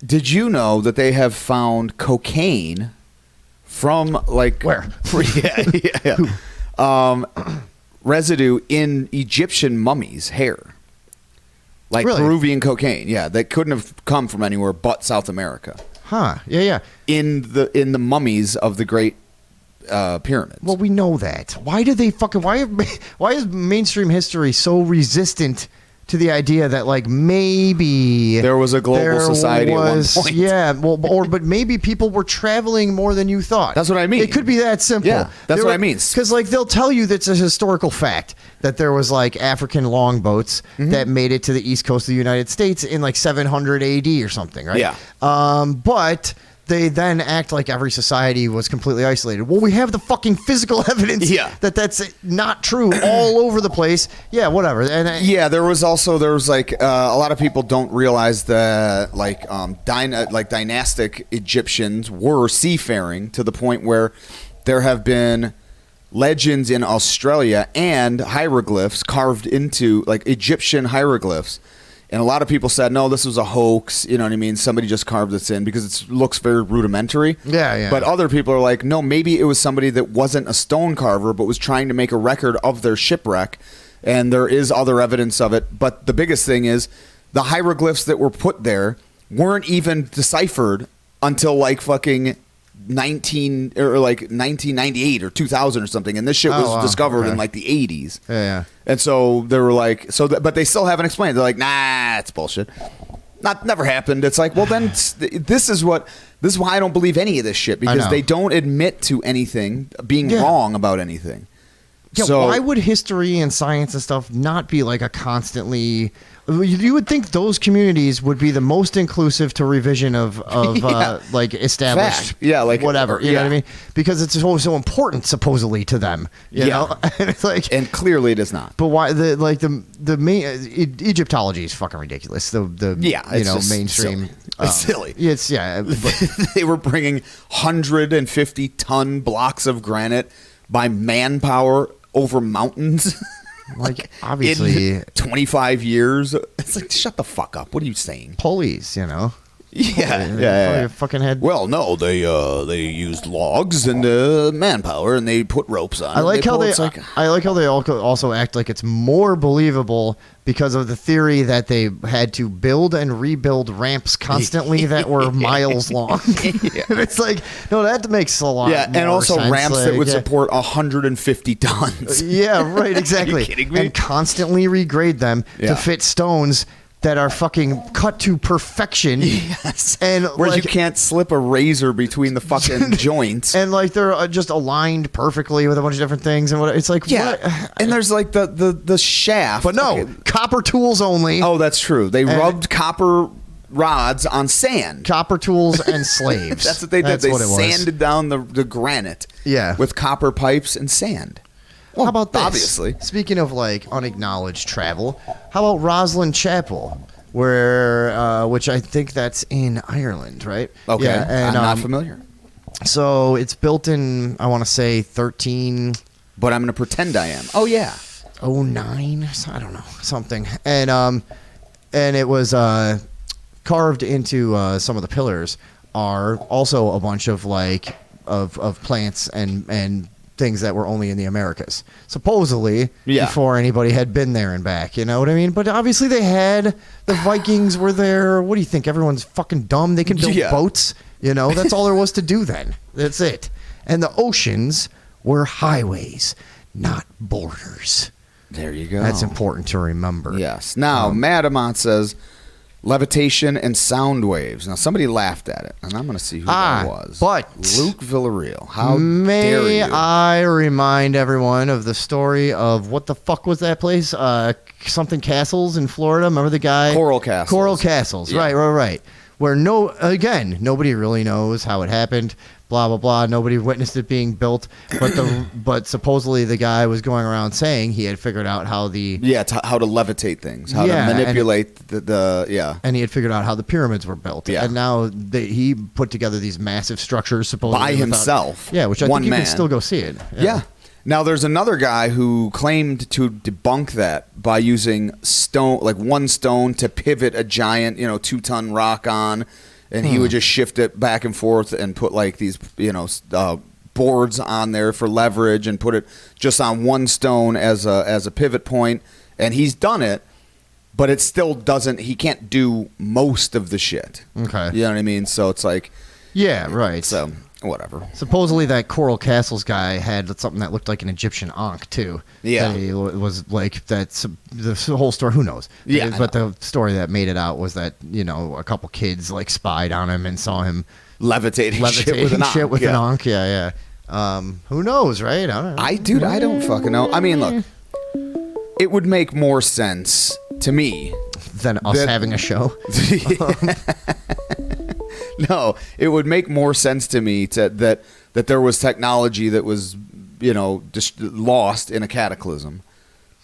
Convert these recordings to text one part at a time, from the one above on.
Did you know that they have found cocaine from like where? Residue in Egyptian mummies' hair, like Really? Peruvian cocaine. Yeah, that couldn't have come from anywhere but South America. Huh? Yeah. In the mummies of the Great Pyramids. Well, we know that. Why do they fucking? Why is mainstream history so resistant to the idea that like maybe there was a global society at one point? Yeah, but maybe people were traveling more than you thought. That's what I mean. It could be that simple. Yeah, that's what I mean. Because like they'll tell you that's a historical fact that there was like African longboats that made it to the east coast of the United States in like 700 AD or something, right? Yeah. But they then act like every society was completely isolated. Well, we have the fucking physical evidence that that's not true all over the place. Yeah, whatever. And there was like a lot of people don't realize that like dynastic Egyptians were seafaring to the point where there have been legends in Australia and hieroglyphs carved into like Egyptian hieroglyphs. And a lot of people said, no, this was a hoax. You know what I mean? Somebody just carved this in because it looks very rudimentary. Yeah. But other people are like, no, maybe it was somebody that wasn't a stone carver but was trying to make a record of their shipwreck. And there is other evidence of it. But the biggest thing is the hieroglyphs that were put there weren't even deciphered until like fucking 1998 or 2000 or something, and this shit was discovered in like the 80s. Yeah. And so they were like, but they still haven't explained. They're like, nah, it's bullshit. Never happened. It's like, well, then this is why I don't believe any of this shit, because they don't admit to anything being wrong about anything. Yeah, so why would history and science and stuff not be like a constantly? You would think those communities would be the most inclusive to revision of like established, like whatever. You know what I mean? Because it's so important supposedly to them. You know, and it's like, and clearly it is not. But why the main Egyptology is fucking ridiculous. The mainstream. It's silly. It's they were bringing 150-ton blocks of granite by manpower over mountains. Like, obviously, in 25 years. It's like, shut the fuck up. What are you saying? Pulleys, you know? Yeah. Fucking head. Well, no, they used logs and manpower, and they put ropes on. I like how they also act like it's more believable because of the theory that they had to build and rebuild ramps constantly that were miles long. It's like, no, that makes a lot. Yeah, and also sense. Ramps that would support 150 tons. Yeah, right, exactly. Are you kidding me? And constantly regrade them to fit stones that are fucking cut to perfection. Yes. And where you can't slip a razor between the fucking joints. And like they're just aligned perfectly with a bunch of different things. And what it's like, what? And there's like the shaft. But no, copper tools only. Oh, that's true. They rubbed copper rods on sand. Copper tools and slaves. That's what they did. They sanded down the granite with copper pipes and sand. Well, how about this? Obviously. Speaking of like unacknowledged travel, how about Rosslyn Chapel, where which I think that's in Ireland, right? Okay, yeah, and, I'm not familiar. So it's built in, I want to say 13. But I'm going to pretend I am. Oh yeah, 09. I don't know, something. And it was carved into some of the pillars are also a bunch of like of plants and things that were only in the Americas, supposedly, before anybody had been there and back. You know what I mean? But obviously they had. The Vikings were there. What do you think? Everyone's fucking dumb. They can build boats. You know, that's all there was to do then. That's it. And the oceans were highways, not borders. There you go. That's important to remember. Yes. Now, Madamont says levitation and sound waves. Now, somebody laughed at it, and I'm going to see who that was. But Luke Villarreal. How dare may you? I remind everyone of the story of what the fuck was that place? Something Castles in Florida. Remember the guy? Coral Castles. Coral Castles. Yeah. Right. Where nobody really knows how it happened. Blah blah blah. Nobody witnessed it being built, but supposedly the guy was going around saying he had figured out how how to levitate things, how to manipulate and he had figured out how the pyramids were built. Yeah. And now he put together these massive structures supposedly by himself. Which I think you can still go see it. Yeah. Now there's another guy who claimed to debunk that by using one stone to pivot a giant 2-ton rock on. and he would just shift it back and forth and put like these, boards on there for leverage and put it just on one stone as a pivot point. And he's done it, but it still doesn't. He can't do most of the shit. Okay. You know what I mean? So it's like, Yeah, right. so whatever. Supposedly that Coral Castles guy had something that looked like an Egyptian Ankh too. Yeah. That he was like that's the whole story. Who knows? Yeah, But the story that made it out was that a couple kids like spied on him and saw him Levitating shit with an an Ankh. Yeah. Who knows, right? I don't know. I don't fucking know. I mean, look, it would make more sense to me. Than us having a show. No, it would make more sense to me that there was technology that was, just lost in a cataclysm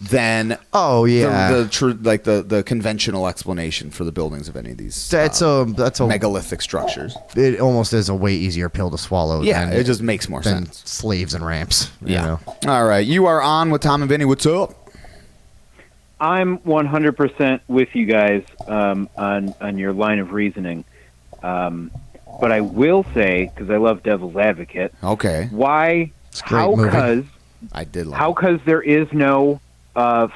than the conventional explanation for the buildings of any of these That's a megalithic structures. It almost is a way easier pill to swallow. Yeah, than, it just makes more than sense. slaves and ramps. you know? All right, you are on with Tom and Vinny. What's up? I'm 100% with you guys on your line of reasoning. But I will say, because I love Devil's Advocate, Okay, why, It's a great how, movie. cause, I did love how, it. cause there is no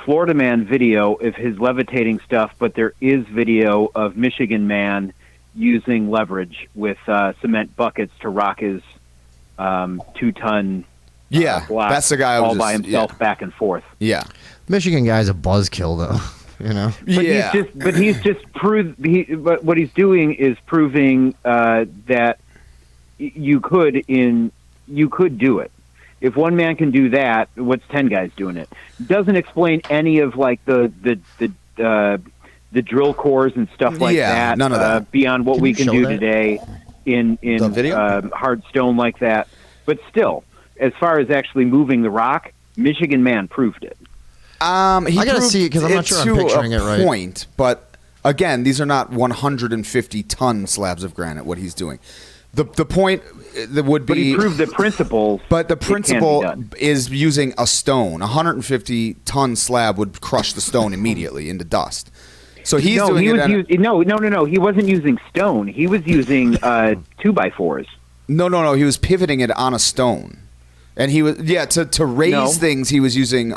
Florida Man video of his levitating stuff, but there is video of Michigan Man using leverage with cement buckets to rock his 2-ton Yeah, block that's the guy I was all by just- himself back and forth. Yeah, Michigan guy's a buzzkill, though. But he's just but what he's doing is proving that you could do it. If one man can do that, what's 10 guys doing it? Doesn't explain any of like the drill cores and stuff like that. None of that. Beyond what Can we you can show do that? today in The video? hard stone like that. But still, as far as actually moving the rock, Michigan Man proved it. I gotta see it 'cause I'm not sure I'm picturing it right. Point, but again, these are not 150-ton slabs of granite. What he's doing, the point that would be, But he proved the principles. But the it can be principle done. is using a stone. A 150-ton slab would crush the stone immediately into dust. So he's no, doing he it. was no. He wasn't using stone. He was using 2x4s. No. He was pivoting it on a stone, and he was to raise No. things. He was using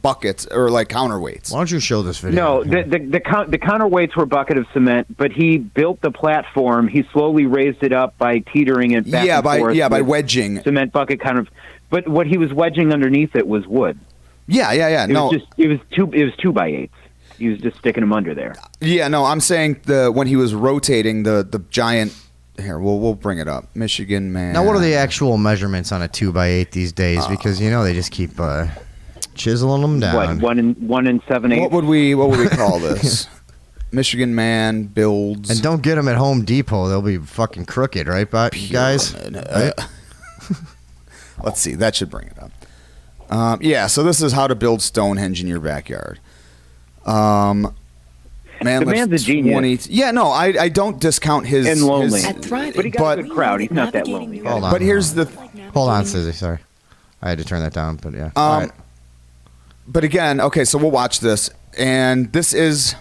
buckets or like counterweights. Why don't you show this video? No, the counterweights were a bucket of cement, but he built the platform. He slowly raised it up by teetering it back and forth. by with wedging. cement bucket kind of. But what he was wedging underneath it was wood. Yeah. It No, was 2x8s. He was just sticking them under there. yeah, no. I'm saying when he was rotating the giant. Here, we'll bring it up. Michigan Man. Now, what are the actual measurements on a 2x8 these days? Because they just keep chiseling them down. What 1 and 7/8? What would we call this? Michigan Man builds. And don't get them at Home Depot; they'll be fucking crooked, right, guys? Right? Let's see. That should bring it up. So this is how to build Stonehenge in your backyard. Man, The man's a genius. I don't discount his And lonely. his- At Thriving, But he got a good crowd. He's not that lonely. Hold on. but here's the. Hold on, Susie. Sorry, I had to turn that down. But yeah. All right. But again, okay, so we'll watch this, and this is,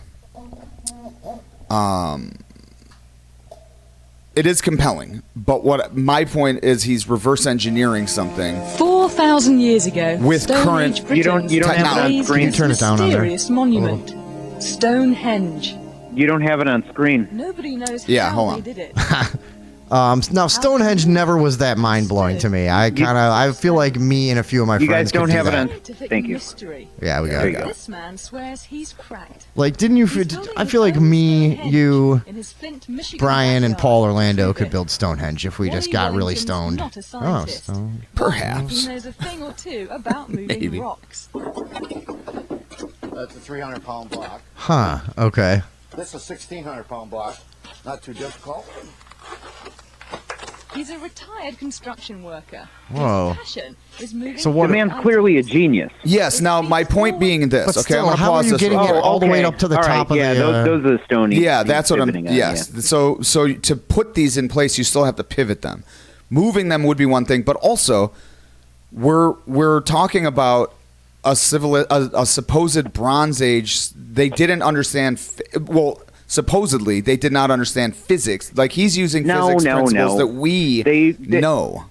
it is compelling. But what my point is, he's reverse engineering something 4,000 years ago, With Stonehenge, current- You don't have it on raised screen? this Turn it down on there. mysterious monument, Stonehenge. You don't have it on screen. Nobody knows Yeah, how hold on. they did it. Now Stonehenge never was that mind blowing to me. I feel like me and a few of my You friends guys don't could do have it that. on. Scientific Thank you. mystery. Yeah, we got There it. you go. This man swears he's cracked. Like, didn't you? He's building I a feel like me, Stonehenge you, in his Flint, Michigan Brian, and backyard. Paul Orlando Prove could it. build Stonehenge if we just Wally got really Wellington's stoned. not a Oh, scientist. stone. Perhaps. He knows a thing or two about moving Maybe. rocks. That's a 300-pound block. Huh. Okay. This is a 1,600-pound block. Not too difficult. He's a retired construction worker. Whoa. His passion is moving. So what- The man's clearly a genius. Yes. Now my point being this. But Okay, still, I'm gonna how are pause you this. getting real it quick. all the way Okay. up to the All top right, of the? those are the stony. Yeah, that's what I'm. pivoting on, Yes. yeah. So to put these in place, you still have to pivot them. Moving them would be one thing, but also we're talking about a supposed Bronze Age. They didn't understand. supposedly they did not understand physics. Like he's using No, physics no, principles no. that we They- know.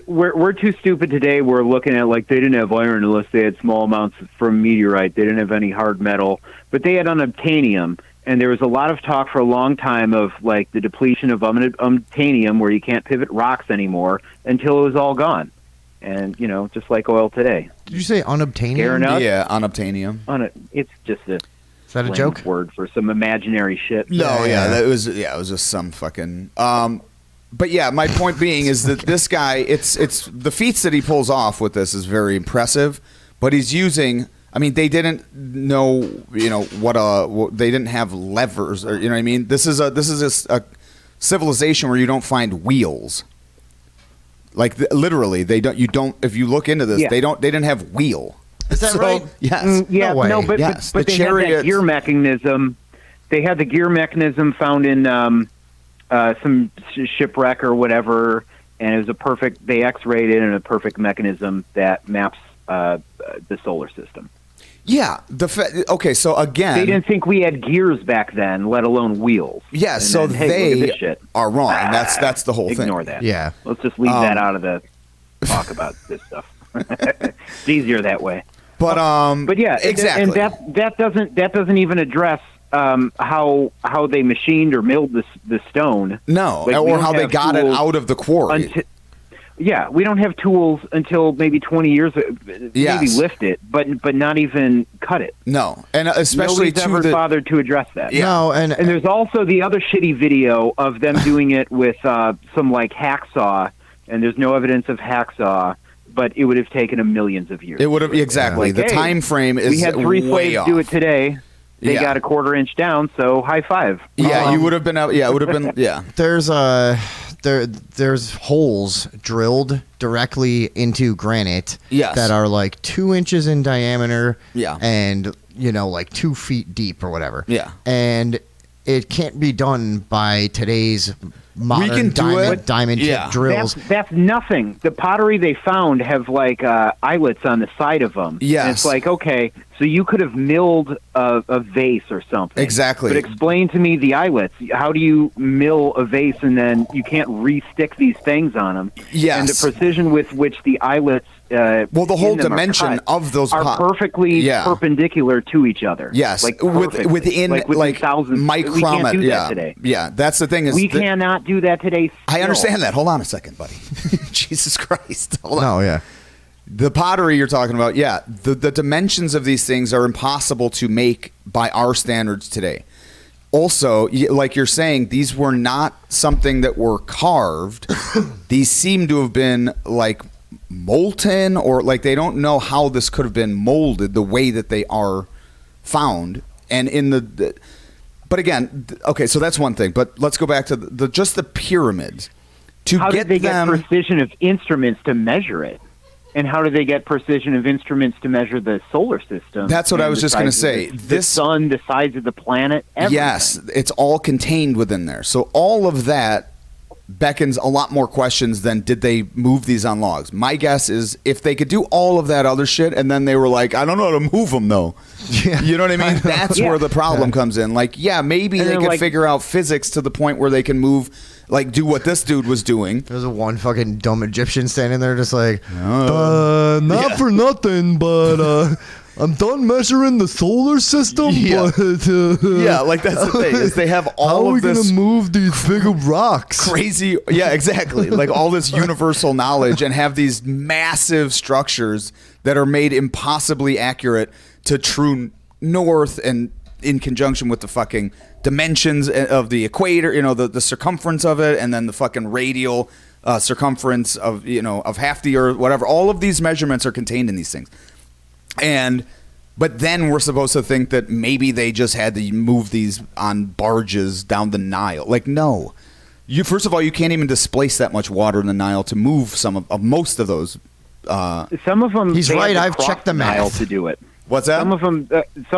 We're too stupid today. We're looking at like they didn't have iron unless they had small amounts from meteorite. They didn't have any hard metal, but they had unobtainium. And there was a lot of talk for a long time of like the depletion of unobtainium, where you can't pivot rocks anymore until it was all gone. And just like oil today, Did you say unobtainium? Fair enough. Yeah, unobtainium. It's just a Is that a slang joke? word for some imaginary shit. No, Yeah. it was just some fucking. But yeah, my point being is that this guy, it's the feats that he pulls off with this is very impressive. But he's using. I mean, they didn't know, what they didn't have levers, or you know what I mean. This is a civilization where you don't find wheels. Like literally, they don't. You don't. If you look into this, Yeah. they didn't have wheel. Is that right? Yes. Yeah, No way. no, but Yes, but the they had chariots- that gear mechanism. They had the gear mechanism found in some shipwreck or whatever, and it was a perfect. They X-rayed it in a perfect mechanism that maps the solar system. Yeah. Okay. So again, They didn't think we had gears back then, let alone wheels. yeah. And So then, hey, look at they this shit. are wrong. That's the whole thing. Ignore that. Yeah. Let's just leave that out of the talk about this stuff. It's easier that way. But But yeah, exactly. and that doesn't even address how they machined or milled the stone. No, Like, we or don't how they have got it tools out of the quarry. Yeah, we don't have tools until maybe 20 years. Maybe Yes. lift it, but not even cut it. No, and especially Nobody's to ever the bothered to address that. Yeah. No, and And there's also the other shitty video of them doing it with some like hacksaw, and there's no evidence of hacksaw, but it would have taken them millions of years. it would have exactly Like, the hey, time frame is we had 3 way slaves off. do it today. They Yeah. got a 1/4 inch down, so high five. Yeah, you would have been out. Yeah, it would have been. Yeah, there's holes drilled directly into granite Yes. that are like 2 inches in diameter. Yeah. And like 2 feet deep or whatever. Yeah. And it can't be done by today's modern can do it. diamond Yeah. tip drills. That's nothing. The pottery they found have like eyelets on the side of them. Yes. And it's like, okay, so you could have milled a vase or something. Exactly. But explain to me the eyelets. How do you mill a vase and then you can't re-stick these things on them? Yes. And the precision with which the eyelets Well, the whole in them are dimension cut of those are perfectly Yeah. perpendicular to each other. Yes, like within like thousands. We can't micromet. do that Yeah, today. yeah. That's the thing is We that- cannot do that today. I still. understand that. Hold on a second, buddy. Jesus Christ. Hold on. No, yeah. The pottery you're talking about, yeah, the dimensions of these things are impossible to make by our standards today. Also, like you're saying, these were not something that were carved. These seem to have been like molten, or like they don't know how this could have been molded the way that they are found. And in the but again, okay, so that's one thing. But let's go back to just the pyramids. To How get did they get them, precision of instruments to measure it? And how do they get precision of instruments to measure the solar system? That's what I and was the just gonna size of say. The This- sun, the size of the planet, everything. yes, it's all contained within there. So all of that beckons a lot more questions than did they move these on logs. My guess is if they could do all of that other shit and then they were like, I don't know how to move them though. Yeah. You know what I mean? That's Yeah. where the problem comes in. Like, yeah, maybe And they then, could like- figure out physics to the point where they can move, like do what this dude was doing. There's a one fucking dumb Egyptian standing there just like, Oh. not for nothing, but I'm done measuring the solar system. Yeah. But, Yeah, like that's the thing is they have how are all we of this gonna move these big rocks? crazy, yeah, exactly, like all this universal knowledge and have these massive structures that are made impossibly accurate to true north and in conjunction with the fucking dimensions of the equator, the circumference of it, and then the fucking radial circumference of of half the earth, whatever. All of these measurements are contained in these things. But then we're supposed to think that maybe they just had to move these on barges down the Nile. Like, no. First of all, you can't even displace that much water in the Nile to move some of most of those. Some of them. He's they had right, to I've cross checked the Nile math. to do it. What's that? Some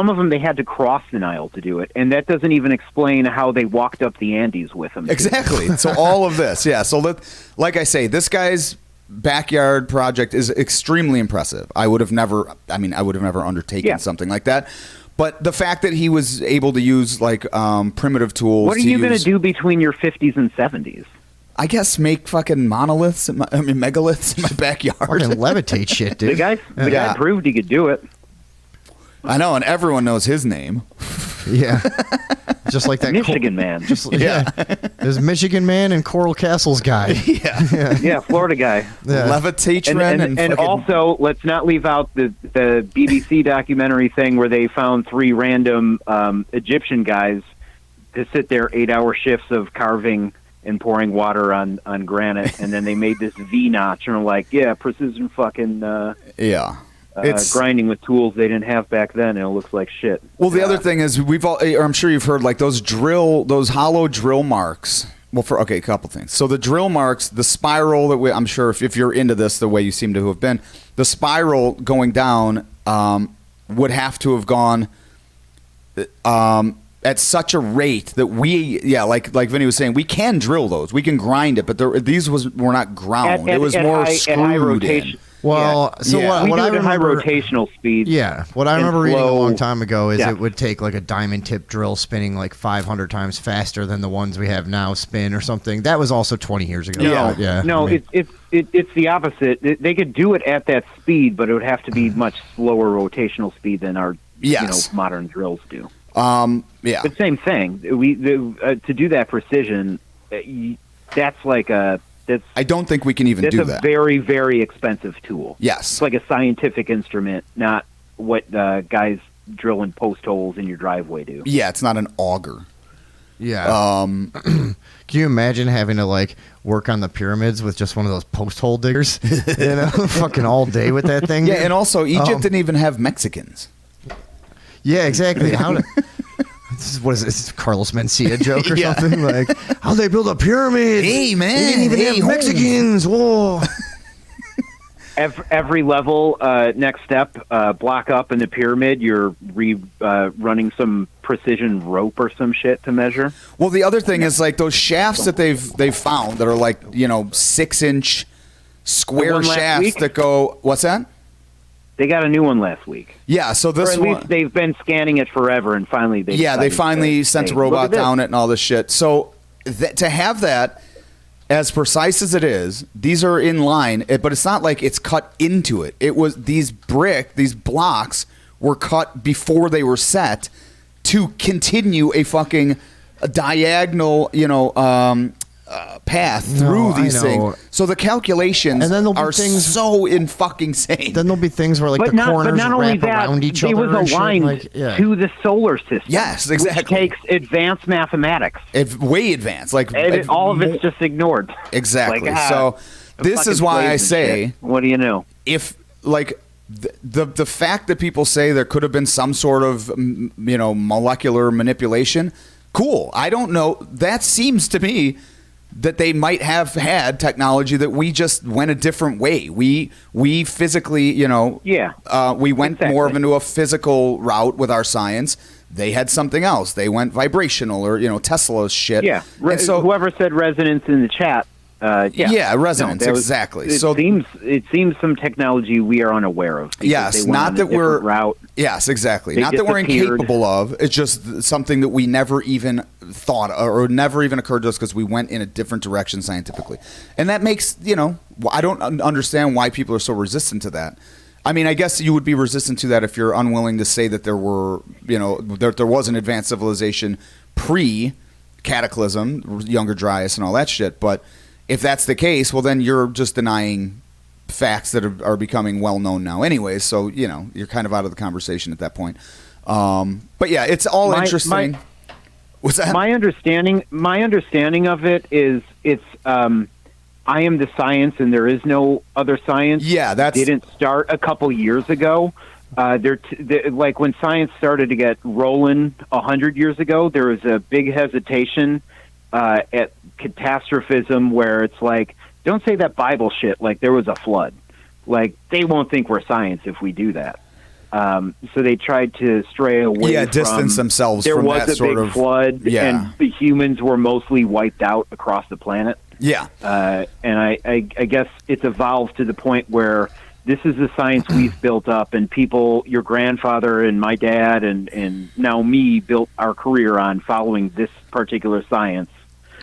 of them, they had to cross the Nile to do it, and that doesn't even explain how they walked up the Andes with them. Exactly. So all of this, yeah. So like I say, this guy's backyard project is extremely impressive. I would have never undertaken Yeah. something like that. But the fact that he was able to use like primitive tools. What are you going to do between your 50s and 70s? I guess make fucking monoliths. Megaliths in my backyard. Fucking levitate shit, dude. The guy proved he could do it. I know, and everyone knows his name. Yeah. Just like that Michigan man. There's Michigan man and Coral Castles guy. Yeah, Florida guy. Yeah. Levitation And fucking- also, let's not leave out the BBC documentary thing where they found 3 random Egyptian guys to sit there 8-hour shifts of carving and pouring water on granite, and then they made this V notch, and are like, yeah, precision fucking it's grinding with tools they didn't have back then, and it looks like shit. Well, the other thing is I'm sure you've heard like those hollow drill marks. Well, a couple things. So the drill marks, the spiral that I'm sure if you're into this the way you seem to have been, the spiral going down would have to have gone at such a rate that like Vinny was saying, we can drill those, we can grind it, but these were not ground. It was more screwed in. Well, yeah. so yeah. what I do it at high remember, rotational speed. Yeah, what I remember reading a long time ago is depth. it would take like a diamond tip drill spinning like 500 times faster than the ones we have now spin or something. That was also 20 years ago. No, I mean, it's the opposite. They could do it at that speed, but it would have to be much slower rotational speed than our modern drills do. But same thing. To do that precision, that's like I don't think we can even do that. That's a very, very expensive tool. Yes. It's like a scientific instrument, not what guys drilling post holes in your driveway do. Yeah, it's not an auger. Yeah. Can you imagine having to like work on the pyramids with just one of those post hole diggers? Fucking all day with that thing. Yeah, and also Egypt didn't even have Mexicans. Yeah, exactly. What is this? Carlos Mencia joke or something? Like, how they build a pyramid? Hey, man. They didn't even have Mexicans. Whoa. Every level, next step, block up in the pyramid, you're running some precision rope or some shit to measure. Well, the other thing is like those shafts that they've found that are like 6-inch square shafts that go. What's that? They got a new one last week. Yeah, so this or at least they've been scanning it forever, and finally they finally sent a robot down it and all this shit. So to have that as precise as it is, these are in line, but it's not like it's cut into it. It was these blocks were cut before they were set to continue a diagonal, path through these things. So the calculations and then are so fucking insane. Then there'll be things where like the corners wrap around each other. It was aligned to the solar system. Yes, exactly. Which takes advanced mathematics. It's way advanced. Like all of it's just ignored. Exactly. So this is why I say, what do you know? If like the fact that people say there could have been some sort of molecular manipulation, cool. I don't know. That seems to me that they might have had technology that we just went a different way. We physically, we went more of into a physical route with our science. They had something else. They went vibrational or, Tesla's shit. Yeah. So whoever said resonance in the chat. Resonance, exactly. It seems some technology we are unaware of. Yes, not that we're route. Yes, exactly. Not that we're incapable of. It's just something that we never even thought or never even occurred to us because we went in a different direction scientifically, and that makes I don't understand why people are so resistant to that. I mean, I guess you would be resistant to that if you're unwilling to say that there were there was an advanced civilization pre-cataclysm, Younger Dryas, and all that shit, but. If that's the case, well, then you're just denying facts that are becoming well known now, anyways. So you're kind of out of the conversation at that point. But yeah, it's all interesting. What's that? My understanding of it is it's I am the science, and there is no other science. Yeah, that didn't start a couple years ago. Like when science started to get rolling 100 years ago, there was a big hesitation at catastrophism where it's like, don't say that Bible shit like there was a flood. Like they won't think we're science if we do that. So they tried to stray away from distance themselves there from was that a sort big of flood and the humans were mostly wiped out across the planet. Yeah. And I guess it's evolved to the point where this is the science we've built up, and people, your grandfather and my dad and now me built our career on following this particular science.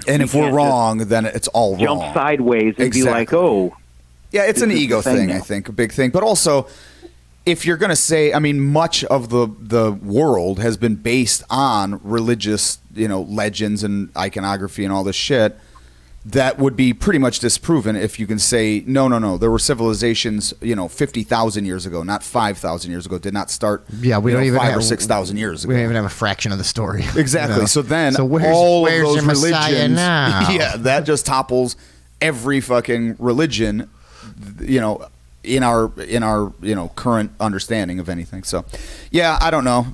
And We if we're can't wrong, then it's all jump wrong. sideways and be like, Exactly. oh, Yeah, it's an This is ego the thing thing, now. I think, a big thing. But also, if you're going to say, I mean, much of the world has been based on religious, legends and iconography and all this shit. That would be pretty much disproven if you can say, no, there were civilizations, 50,000 years ago, not 5,000 years ago, did not start, Yeah, we don't even 5 or have 6,000 years ago. We don't even have a fraction of the story. Exactly. So then where's, all where's of those your Messiah religions, now? yeah, that just topples every fucking religion, in our current understanding of anything. So, yeah, I don't know.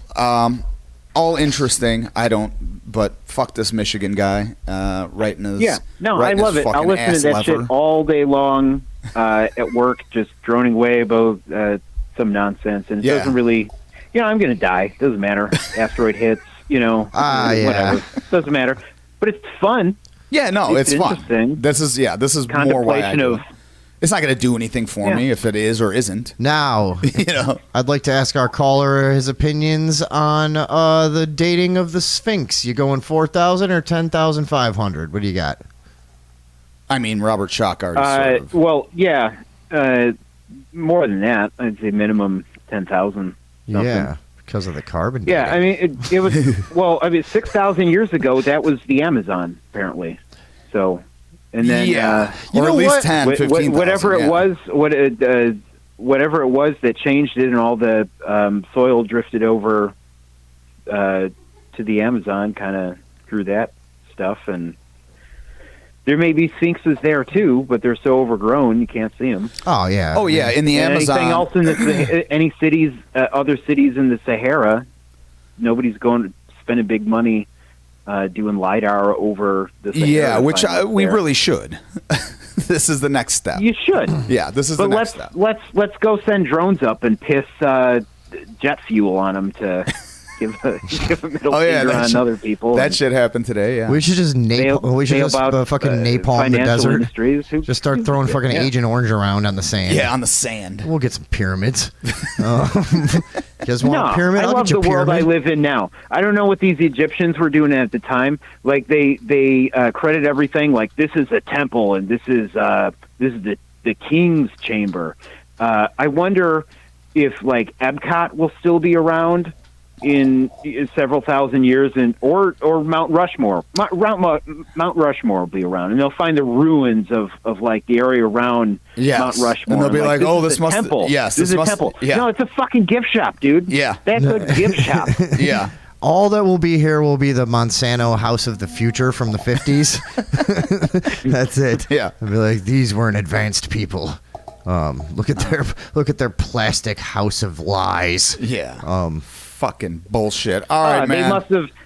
All interesting. I don't. But fuck this Michigan guy. Writing his I love it. I'll listen to that shit all day long at work, just droning away about some nonsense, and it doesn't really. I'm going to die. Doesn't matter. Asteroid hits. Whatever. Doesn't matter. But it's fun. Yeah, no, it's fun. Interesting. This is more why I Contemplation do of. it. It's not going to do anything for me if it is or isn't. Now, I'd like to ask our caller his opinions on the dating of the Sphinx. You going 4,000 or 10,500? What do you got? I mean, Robert Schock already sort of. Well, yeah, more than that. I'd say minimum 10,000. Yeah, because of the carbon. Yeah, dating. I mean, it was 6,000 years ago, that was the Amazon, apparently. So, and then, or at least what? 10, 15,000. Whatever it was, whatever it was that changed it, and all the soil drifted over to the Amazon, kind of through that stuff. And there may be sphinxes there too, but they're so overgrown you can't see them. Oh yeah. Oh yeah, in the And Amazon. anything else in any cities, other cities in the Sahara, nobody's going to spend a big money doing LiDAR over the Sahara. Yeah, which to find what's we there. really should. This is the next step. You should. Yeah, this is But the next step. let's go send drones up and piss jet fuel on them to give a middle finger that on shit- other people. That shit happened today. Yeah. We should just fucking napalm the desert. Industries. Just start throwing fucking Agent Orange around on the sand. Yeah, on the sand. We'll get some pyramids. You guys want a pyramid? I I'll love get you the a world I pyramid. live in now. I don't know what these Egyptians were doing at the time. Like they credit everything like this is a temple and this is the king's chamber. I wonder if like Epcot will still be around in several thousand years, and or Mount Rushmore. Mount Rushmore will be around, and they'll find the ruins of like the area around Yes. Mount Rushmore. And they'll be like, this "Oh, is this a must- temple. yes, this this is a must- temple." yeah. No, it's a fucking gift shop, dude. Yeah. That's a gift shop. Yeah. All that will be here will be the Monsanto House of the Future from the 50s. That's it. Yeah. I'll be like, these weren't advanced people. Look at their plastic house of lies. Yeah. Fucking bullshit. All right, man.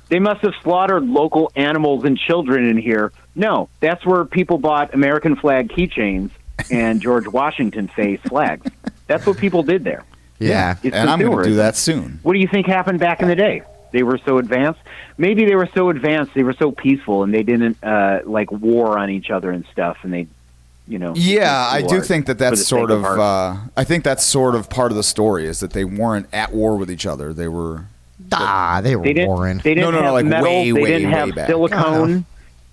They must have slaughtered local animals and children in here. No, that's where people bought American flag keychains and George Washington face flags. That's what people did there. Yeah. It's And I'm going to do consumerism. that soon. What do you think happened back in the day? They were so advanced. Maybe they were so advanced. They were so peaceful, and they didn't like war on each other and stuff. And they, Yeah, I do think for that's the sort sake of. art. I think that's sort of part of the story is that they weren't at war with each other. They were. They were They didn't. warring. They didn't No, have like metal. way, they way, didn't way have back. silicone,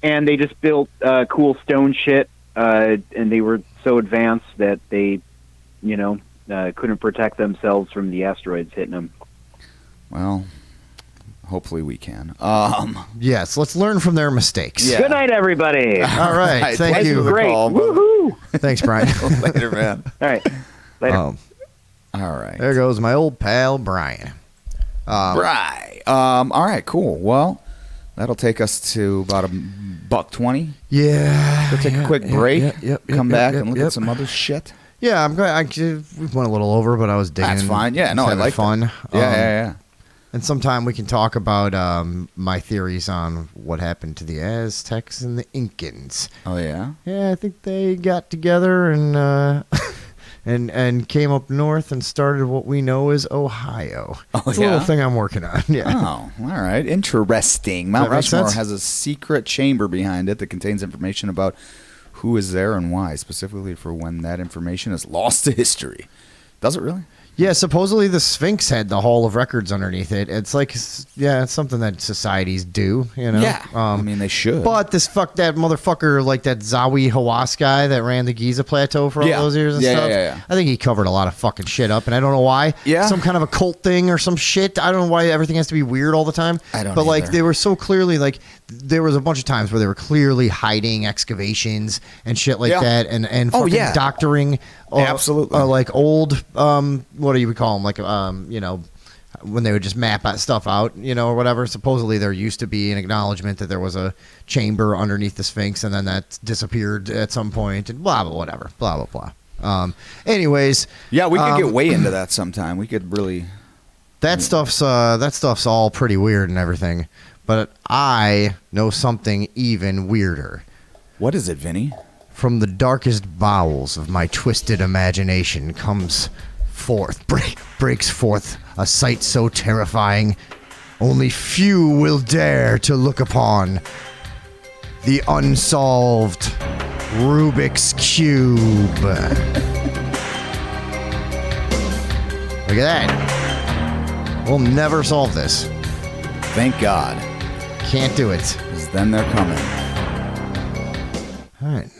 and they just built cool stone shit. And they were so advanced that they, couldn't protect themselves from the asteroids hitting them. Well, hopefully we can. Yes, let's learn from their mistakes. Yeah. Good night, everybody. All right. Thank Thanks you. for the Great. call, bud. Woohoo! Thanks, Brian. Later, man. All right. Later. All right. There goes my old pal, Brian. Right. All right. Cool. Well, that'll take us to about $1.20. Yeah. We'll take a quick break. Come back and look yep. at some other shit. Yeah, I'm glad. We went a little over, but I was digging. That's fine. Yeah. No, I having like fun. that. Yeah. And sometime we can talk about my theories on what happened to the Aztecs and the Incans. Oh yeah. Yeah, I think they got together and and came up north and started what we know as Ohio. Oh, it's a yeah? little thing I'm working on. Yeah. Oh, all right. Interesting. Mount that make Rushmore sense? has a secret chamber behind it that contains information about who is there and why, specifically for when that information is lost to history. Does it really? Yeah, supposedly the Sphinx had the Hall of Records underneath it. It's like, yeah, it's something that societies do, you know? I mean, they should. But that motherfucker, like that Zawi Hawass guy that ran the Giza Plateau for all those years and stuff. Yeah. I think he covered a lot of fucking shit up, and I don't know why. Yeah. Some kind of a cult thing or some shit. I don't know why everything has to be weird all the time. I don't But, like, either. they were so clearly, like, there was a bunch of times where they were clearly hiding excavations and shit like that and fucking doctoring. Absolutely. Like old, what do you would call them? Like, you know, when they would just map that stuff out, you know, or whatever. Supposedly there used to be an acknowledgement that there was a chamber underneath the Sphinx, and then that disappeared at some point, and blah, blah, whatever. Blah, blah, blah. Anyways. Yeah, we could get way into that sometime. We could really... That stuff's all pretty weird and everything. But I know something even weirder. What is it, Vinny? From the darkest bowels of my twisted imagination breaks forth a sight so terrifying only few will dare to look upon. The unsolved Rubik's Cube. Look at that. We'll never solve this. Thank God. Can't do it. Because then they're coming. All right.